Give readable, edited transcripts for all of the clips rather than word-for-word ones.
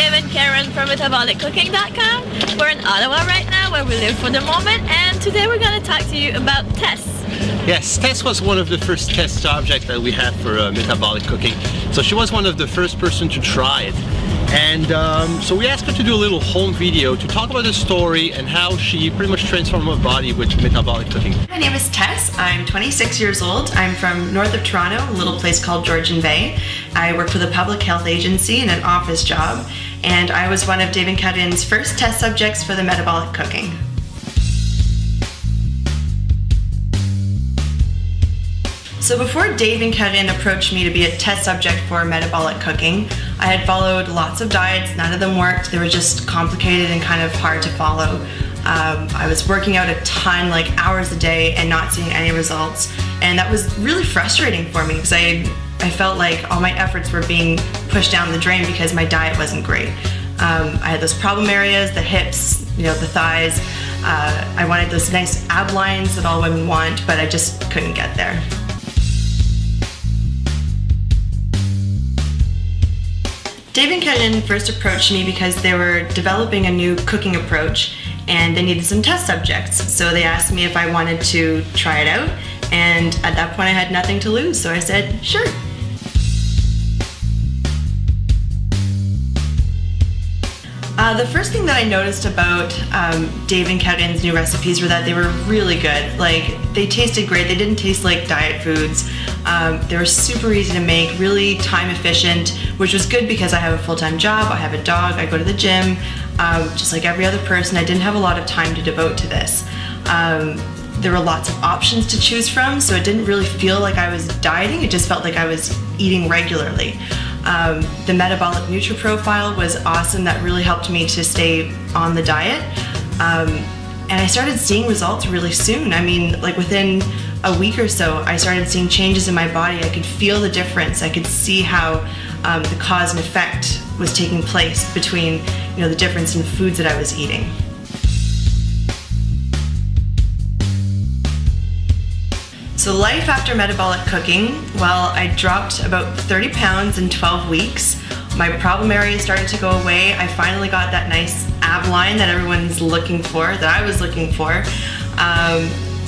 Dave and Karen from MetabolicCooking.com. We're in Ottawa right now, where we live for the moment, and today we're going to talk to you about Tess. Yes, Tess was one of the first test subjects that we had for metabolic cooking. So she was one of the first person to try it. And so we asked her to do a little home video to talk about the story and how she pretty much transformed her body with metabolic cooking. My name is Tess. I'm 26 years old. I'm from north of Toronto, a little place called Georgian Bay. I work for the public health agency in an office job, and I was one of Dave and Karin's first test subjects for the metabolic cooking. So before Dave and Karin approached me to be a test subject for metabolic cooking, I had followed lots of diets. None of them worked. They were just complicated and kind of hard to follow. I was working out a ton, like hours a day, and not seeing any results. And that was really frustrating for me because I felt like all my efforts were being pushed down the drain because my diet wasn't great. I had those problem areas, the hips, the thighs. I wanted those nice ab lines that all women want, but I just couldn't get there. Dave and Karin first approached me because they were developing a new cooking approach and they needed some test subjects. So they asked me if I wanted to try it out, and at that point I had nothing to lose, so I said, sure. The first thing that I noticed about Dave and Karin's new recipes were that they were really good. Like, they tasted great. They didn't taste like diet foods. They were super easy to make, really time efficient, which was good because I have a full-time job, I have a dog, I go to the gym. Just like every other person, I didn't have a lot of time to devote to this. There were lots of options to choose from, so it didn't really feel like I was dieting, it just felt like I was eating regularly. The metabolic NutriProfile was awesome. That really helped me to stay on the diet. And I started seeing results really soon. I mean, like within a week or so, I started seeing changes in my body. I could feel the difference. I could see how the cause and effect was taking place between, the difference in foods that I was eating. So life after metabolic cooking, well, I dropped about 30 pounds in 12 weeks. My problem areas started to go away. I finally got that nice ab line that everyone's looking for, that I was looking for.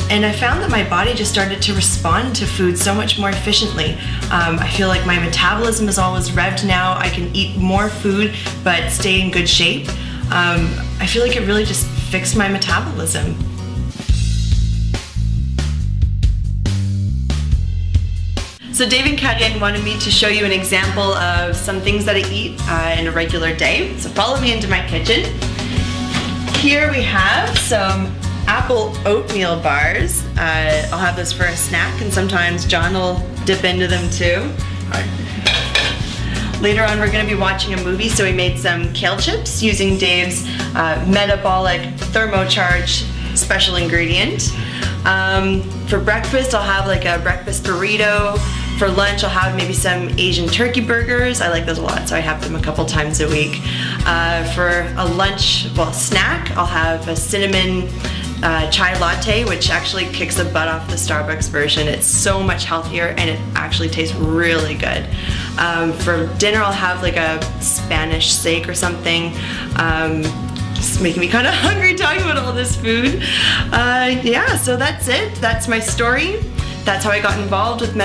And I found that my body just started to respond to food so much more efficiently. I feel like my metabolism is always revved now. I can eat more food but stay in good shape. I feel like it really just fixed my metabolism. So Dave and Karin wanted me to show you an example of some things that I eat in a regular day. So follow me into my kitchen. Here we have some apple oatmeal bars. I'll have those for a snack, and sometimes John will dip into them too. Hi. Later on we're going to be watching a movie, so we made some kale chips using Dave's metabolic thermocharge special ingredient. For breakfast I'll have like a breakfast burrito. For lunch, I'll have maybe some Asian turkey burgers. I like those a lot, so I have them a couple times a week. For a snack, I'll have a cinnamon chai latte, which actually kicks the butt off the Starbucks version. It's so much healthier and it actually tastes really good. For dinner, I'll have like a Spanish steak or something. It's making me kind of hungry talking about all this food. Yeah, so that's it. That's my story. That's how I got involved with